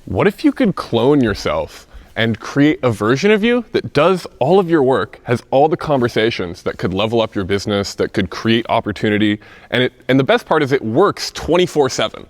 What if you could clone yourself and create a version of you that does all of your work, has all the conversations that could level up your business, that could create opportunity, and the best part is it works 24/7.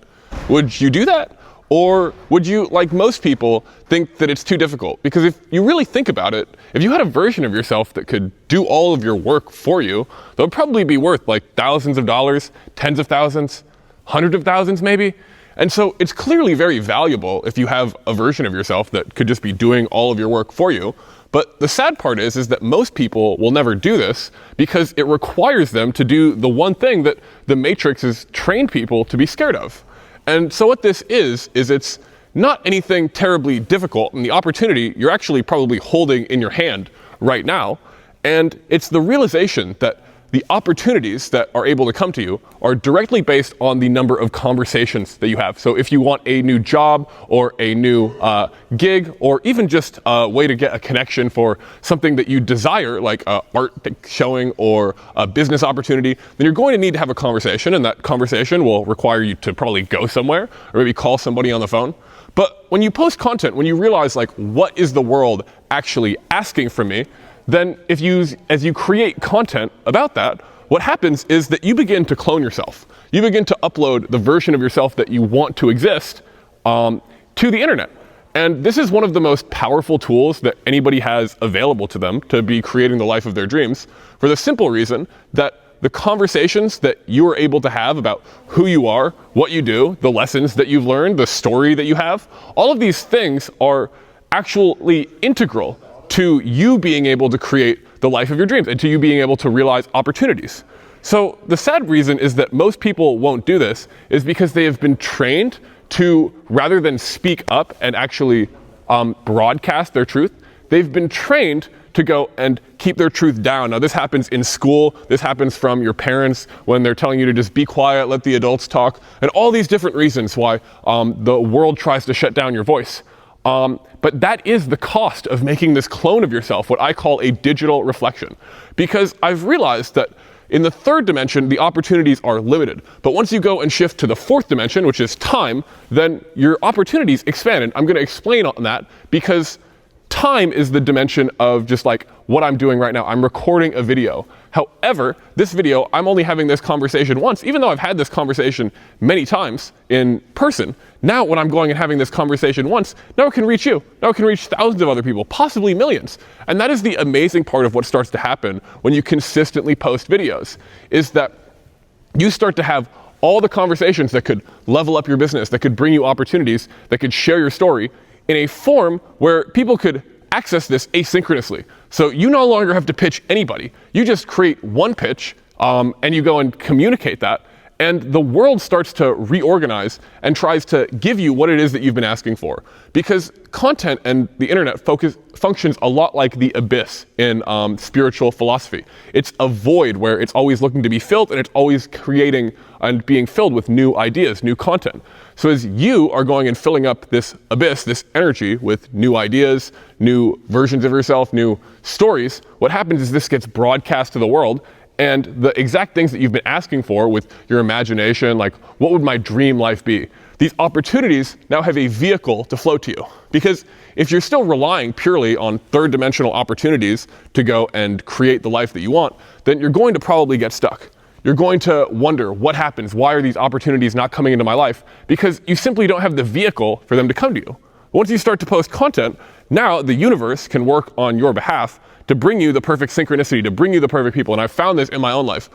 Would you do that? Or would you, like most people, think that it's too difficult? Because if you really think about it, if you had a version of yourself that could do all of your work for you, that would probably be worth like thousands of dollars, tens of thousands, hundreds of thousands maybe. And so it's clearly very valuable if you have a version of yourself that could just be doing all of your work for you. But the sad part is that most people will never do this because it requires them to do the one thing that the Matrix has trained people to be scared of. And so what this is it's not anything terribly difficult, and the opportunity you're actually probably holding in your hand right now. And it's the realization that the opportunities that are able to come to you are directly based on the number of conversations that you have. So if you want a new job or a new gig, or even just a way to get a connection for something that you desire, like an art showing or a business opportunity, then you're going to need to have a conversation, and that conversation will require you to probably go somewhere or maybe call somebody on the phone. But when you post content, when you realize like, what is the world actually asking from me, then as you create content about that, what happens is that you begin to clone yourself. You begin to upload the version of yourself that you want to exist to the internet. And this is one of the most powerful tools that anybody has available to them to be creating the life of their dreams, for the simple reason that the conversations that you are able to have about who you are, what you do, the lessons that you've learned, the story that you have, all of these things are actually integral to you being able to create the life of your dreams and to you being able to realize opportunities. So the sad reason is that most people won't do this is because they have been trained to, rather than speak up and actually broadcast their truth, they've been trained to go and keep their truth down. Now this happens in school, this happens from your parents when they're telling you to just be quiet, let the adults talk, and all these different reasons why the world tries to shut down your voice. But that is the cost of making this clone of yourself, what I call a digital reflection. Because I've realized that in the third dimension, the opportunities are limited. But once you go and shift to the fourth dimension, which is time, then your opportunities expand. And I'm going to explain on that because time is the dimension of just like what I'm doing right now. I'm recording a video. However, this video, I'm only having this conversation once, even though I've had this conversation many times in person. Now when I'm going and having this conversation once, now it can reach you. Now it can reach thousands of other people, possibly millions. And that is the amazing part of what starts to happen when you consistently post videos, is that you start to have all the conversations that could level up your business, that could bring you opportunities, that could share your story in a form where people could access this asynchronously. So you no longer have to pitch anybody. You just create one pitch and you go and communicate that. And the world starts to reorganize and tries to give you what it is that you've been asking for. Because content and the internet functions a lot like the abyss in spiritual philosophy. It's a void where it's always looking to be filled, and it's always creating and being filled with new ideas, new content. So as you are going and filling up this abyss, this energy with new ideas, new versions of yourself, new stories, what happens is this gets broadcast to the world. And the exact things that you've been asking for with your imagination, like what would my dream life be? These opportunities now have a vehicle to flow to you. Because if you're still relying purely on third dimensional opportunities to go and create the life that you want, then you're going to probably get stuck. You're going to wonder what happens, why are these opportunities not coming into my life? Because you simply don't have the vehicle for them to come to you. Once you start to post content, now the universe can work on your behalf to bring you the perfect synchronicity, to bring you the perfect people. And I've found this in my own life.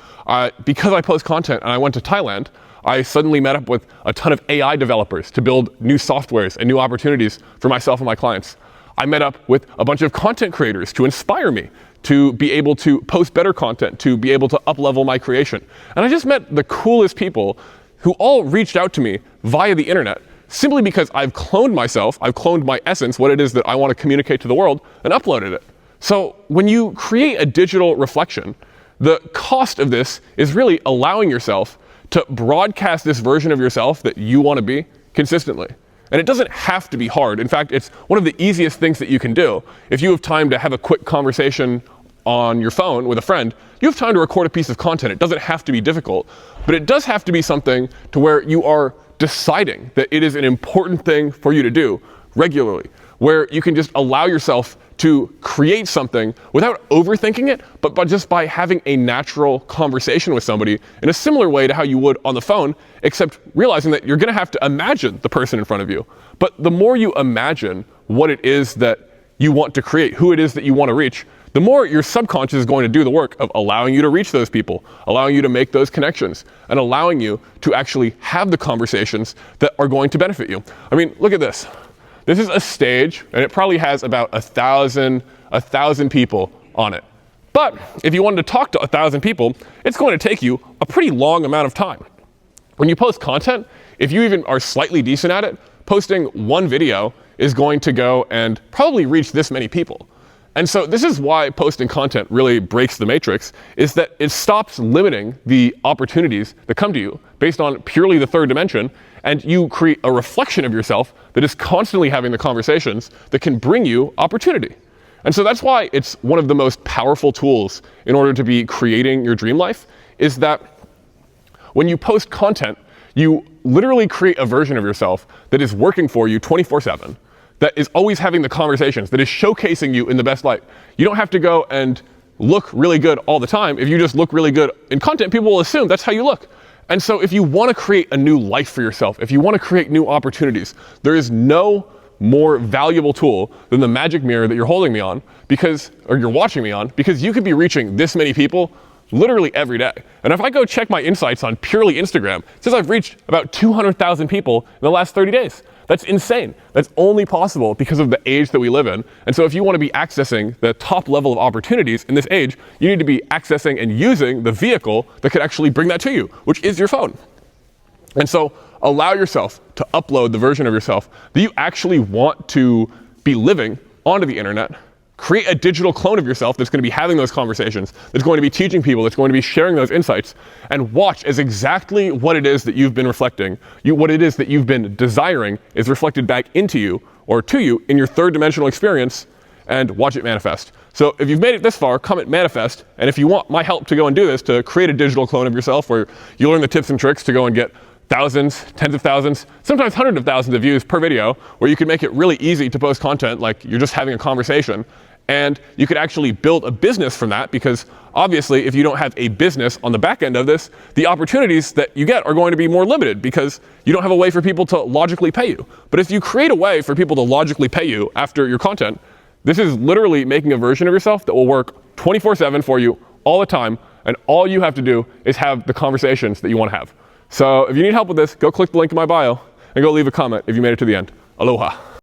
Because I post content and I went to Thailand, I suddenly met up with a ton of AI developers to build new softwares and new opportunities for myself and my clients. I met up with a bunch of content creators to inspire me to be able to post better content, to be able to up-level my creation. And I just met the coolest people who all reached out to me via the internet simply because I've cloned myself, I've cloned my essence, what it is that I want to communicate to the world, and uploaded it. So when you create a digital reflection, the cost of this is really allowing yourself to broadcast this version of yourself that you want to be consistently. And it doesn't have to be hard. In fact, it's one of the easiest things that you can do. If you have time to have a quick conversation on your phone with a friend, you have time to record a piece of content. It doesn't have to be difficult, but it does have to be something to where you are deciding that it is an important thing for you to do regularly, where you can just allow yourself to create something without overthinking it, but just by having a natural conversation with somebody in a similar way to how you would on the phone, except realizing that you're going to have to imagine the person in front of you. But the more you imagine what it is that you want to create, who it is that you want to reach, the more your subconscious is going to do the work of allowing you to reach those people, allowing you to make those connections, and allowing you to actually have the conversations that are going to benefit you. I mean, look at this. This is a stage, and it probably has about 1,000 people on it. But if you wanted to talk to 1,000 people, it's going to take you a pretty long amount of time. When you post content, if you even are slightly decent at it, posting one video is going to go and probably reach this many people. And so this is why posting content really breaks the matrix, is that it stops limiting the opportunities that come to you based on purely the third dimension, and you create a reflection of yourself that is constantly having the conversations that can bring you opportunity. And so that's why it's one of the most powerful tools in order to be creating your dream life, is that when you post content, you literally create a version of yourself that is working for you 24/7. That is always having the conversations, that is showcasing you in the best light. You don't have to go and look really good all the time. If you just look really good in content, people will assume that's how you look. And so if you want to create a new life for yourself, if you want to create new opportunities, there is no more valuable tool than the magic mirror that you're holding me on, or you're watching me on, because you could be reaching this many people literally every day. And if I go check my insights on purely Instagram, it says I've reached about 200,000 people in the last 30 days. That's insane. That's only possible because of the age that we live in. And so if you want to be accessing the top level of opportunities in this age, you need to be accessing and using the vehicle that could actually bring that to you, which is your phone. And so allow yourself to upload the version of yourself that you actually want to be living onto the internet. Create a digital clone of yourself that's going to be having those conversations, that's going to be teaching people, that's going to be sharing those insights, and watch as exactly what it is that you've been reflecting, what it is that you've been desiring is reflected back into you or to you in your third dimensional experience, and watch it manifest. So if you've made it this far, comment manifest, and if you want my help to go and do this, to create a digital clone of yourself where you learn the tips and tricks to go and get thousands, tens of thousands, sometimes hundreds of thousands of views per video, where you can make it really easy to post content like you're just having a conversation. And you could actually build a business from that, because obviously if you don't have a business on the back end of this, the opportunities that you get are going to be more limited because you don't have a way for people to logically pay you. But if you create a way for people to logically pay you after your content, this is literally making a version of yourself that will work 24/7 for you all the time, and all you have to do is have the conversations that you want to have. So if you need help with this, go click the link in my bio and go leave a comment if you made it to the end. Aloha.